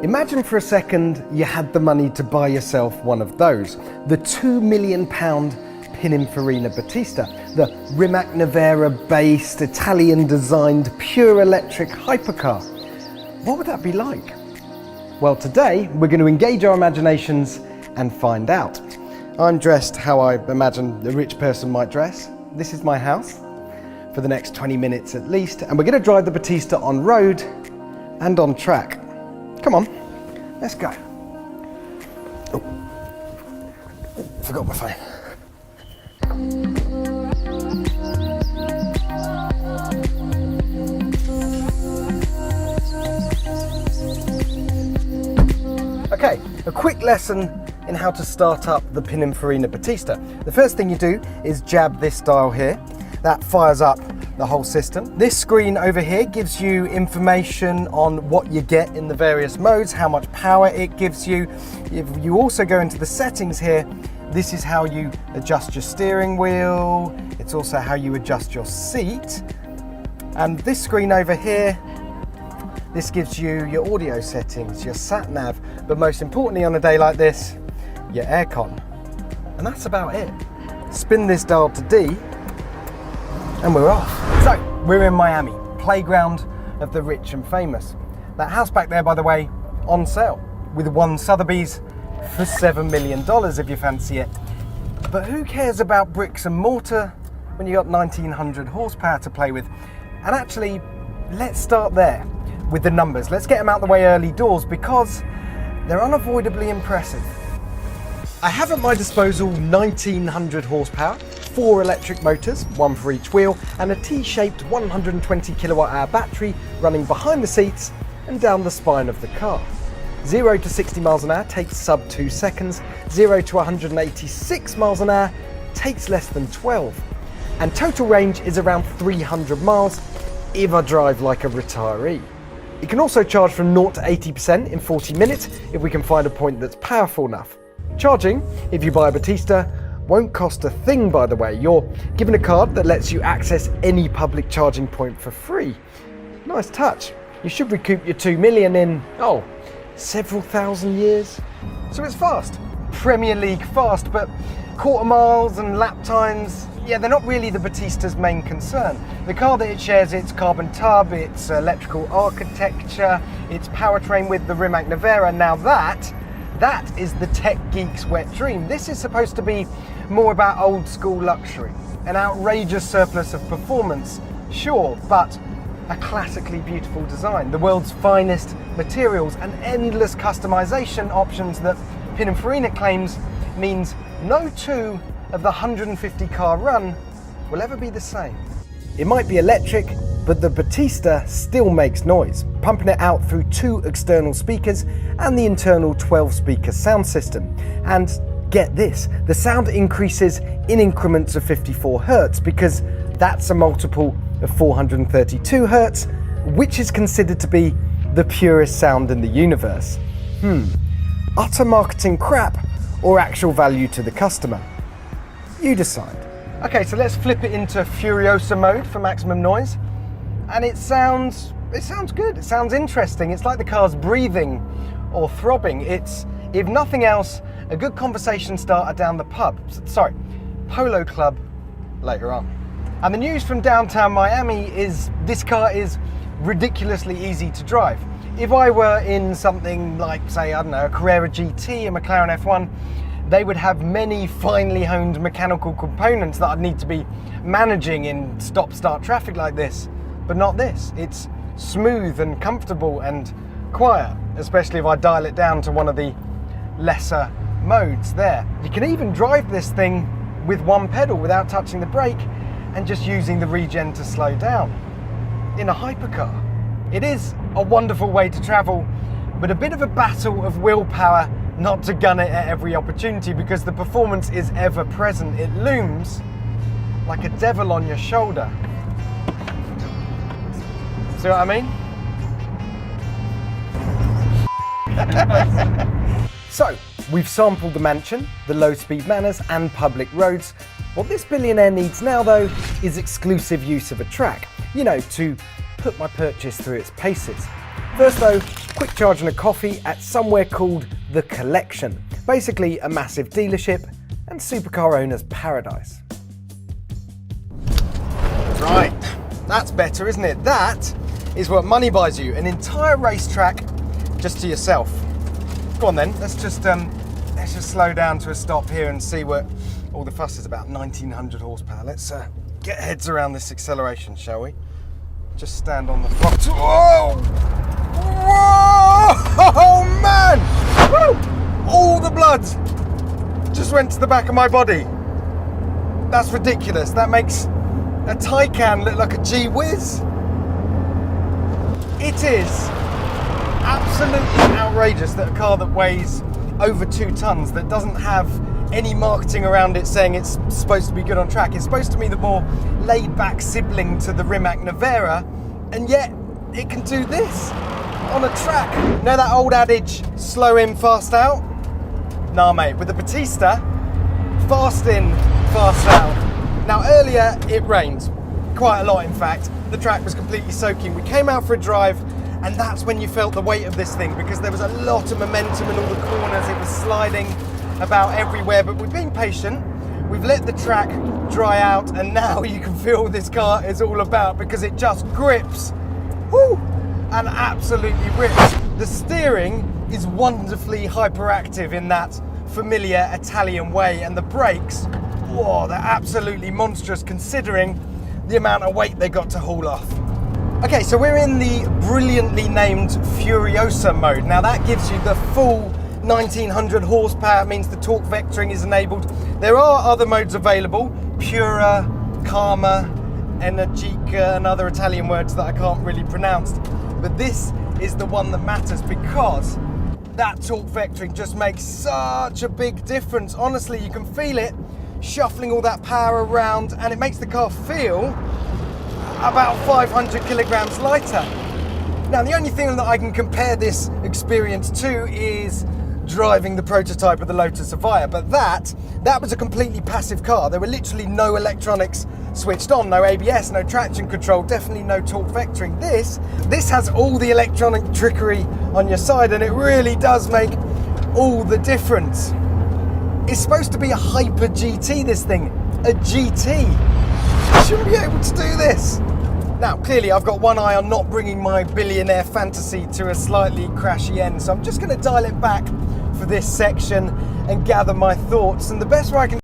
Imagine for a second you had the money to buy yourself one of those. The £2 million Pininfarina Battista, the Rimac Nevera-based, Italian-designed, pure electric hypercar. What would that be like? Well, today we're going to engage our imaginations and find out. I'm dressed how I imagine a rich person might dress. This is my house for the next 20 minutes at least, and we're going to drive the Battista on road and on track. Come on, let's go. Oh, forgot my phone. Okay, a quick lesson in how to start up the Pininfarina Battista. The first thing you do is jab this dial here. That fires up the whole system. This screen over here gives you information on what you get in the various modes, how much power it gives you. If you also go into the settings here, this is how you adjust your steering wheel. It's also how you adjust your seat. And this screen over here, this gives you your audio settings, your sat nav, but most importantly on a day like this, your aircon. And that's about it. Spin this dial to D, and we're off. So, we're in Miami, playground of the rich and famous. That house back there, by the way, on sale, with one Sotheby's for $7 million if you fancy it. But who cares about bricks and mortar when you got 1900 horsepower to play with? And actually, let's start there with the numbers. Let's get them out the way early doors because they're unavoidably impressive. I have at my disposal 1900 horsepower, 4 electric motors, one for each wheel, and a T-shaped 120 kilowatt hour battery running behind the seats and down the spine of the car. 0 to 60 miles an hour takes sub 2 seconds, 0 to 186 miles an hour takes less than 12. And total range is around 300 miles if I drive like a retiree. It can also charge from 0 to 80% in 40 minutes if we can find a point that's powerful enough. Charging, if you buy a Battista, won't cost a thing, by the way. You're given a card that lets you access any public charging point for free. Nice touch. You should recoup your 2 million in, several thousand years. So it's fast. Premier League fast, but quarter miles and lap times, yeah, they're not really the Battista's main concern. The car that it shares its carbon tub, its electrical architecture, its powertrain with the Rimac Nevera, now that is the tech geek's wet dream. This is supposed to be more about old school luxury, an outrageous surplus of performance, sure, but a classically beautiful design, the world's finest materials and endless customization options that Pininfarina claims means no two of the 150 car run will ever be the same. It might be electric, but the Battista still makes noise, pumping it out through 2 external speakers and the internal 12-speaker sound system. And get this, the sound increases in increments of 54 hertz because that's a multiple of 432 hertz, which is considered to be the purest sound in the universe. Utter marketing crap or actual value to the customer? You decide. Okay, so let's flip it into Furiosa mode for maximum noise. And it sounds good, it sounds interesting. It's like the car's breathing or throbbing. It's, if nothing else, a good conversation starter down the polo club later on. And the news from downtown Miami is this car is ridiculously easy to drive. If I were in something like, say, I don't know, a Carrera GT, a McLaren F1, they would have many finely honed mechanical components that I'd need to be managing in stop-start traffic like this. But not this. It's smooth and comfortable and quiet, especially if I dial it down to one of the lesser modes there. You can even drive this thing with one pedal without touching the brake and just using the regen to slow down in a hypercar. It is a wonderful way to travel, but a bit of a battle of willpower not to gun it at every opportunity because the performance is ever present. It looms like a devil on your shoulder. See what I mean? So, we've sampled the mansion, the low-speed manners and public roads. What this billionaire needs now, though, is exclusive use of a track. You know, to put my purchase through its paces. First though, quick charge and a coffee at somewhere called The Collection. Basically a massive dealership and supercar owners' paradise. Right, that's better, isn't it? That is what money buys you, an entire racetrack just to yourself. Go on then, let's just slow down to a stop here and see what all the fuss is about. 1900 horsepower. Let's get heads around this acceleration, shall we? Just stand on the front. Whoa! Whoa! Oh man! Woo! All the blood just went to the back of my body. That's ridiculous. That makes a Taycan look like a gee whiz. It is absolutely outrageous that a car that weighs over 2 tons, that doesn't have any marketing around it saying it's supposed to be good on track. It's supposed to be the more laid-back sibling to the Rimac Nevera, and yet it can do this on a track. You know that old adage, slow in, fast out? Nah mate, with the Battista, fast in, fast out. Now earlier it rained, quite a lot in fact. The track was completely soaking. We came out for a drive, and that's when you felt the weight of this thing, because there was a lot of momentum in all the corners. It was sliding about everywhere, but we've been patient. We've let the track dry out, and now you can feel what this car is all about, because it just grips, whoo, and absolutely rips. The steering is wonderfully hyperactive in that familiar Italian way, and the brakes, whoa, they're absolutely monstrous considering the amount of weight they got to haul off. Okay, so we're in the brilliantly named Furiosa mode. Now that gives you the full 1900 horsepower, means the torque vectoring is enabled. There are other modes available, Pura, Calma, Energica, and other Italian words that I can't really pronounce. But this is the one that matters, because that torque vectoring just makes such a big difference. Honestly, you can feel it shuffling all that power around, and it makes the car feel about 500 kilograms lighter. Now, the only thing that I can compare this experience to is driving the prototype of the Lotus Evija, but that was a completely passive car. There were literally no electronics switched on, no ABS, no traction control, definitely no torque vectoring. This has all the electronic trickery on your side, and it really does make all the difference. It's supposed to be a hyper GT, this thing, a GT. You shouldn't be able to do this. Now, clearly I've got one eye on not bringing my billionaire fantasy to a slightly crashy end, so I'm just going to dial it back for this section and gather my thoughts. And the best way I can